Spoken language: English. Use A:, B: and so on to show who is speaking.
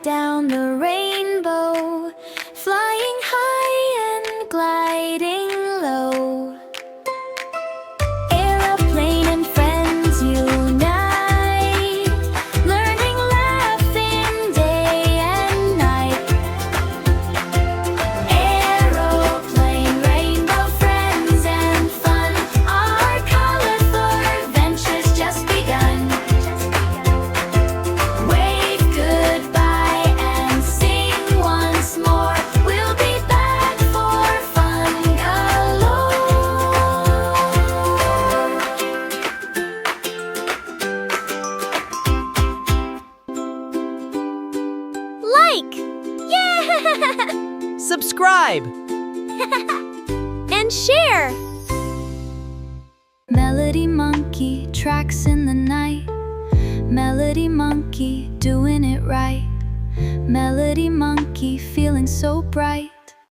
A: down the rainbow, flying high and gliding low. Aeroplane and friends unite, learning, laughing day and night. Aeroplane, rainbow friends and fun, our colorful adventures just begun. Wave goodbye and sing once more, we'll be back for fun galore. Like! Yeah!
B: Subscribe!
A: And share! Melody monkey tracks in the night, melody monkey doing it right, melody monkey feeling so bright.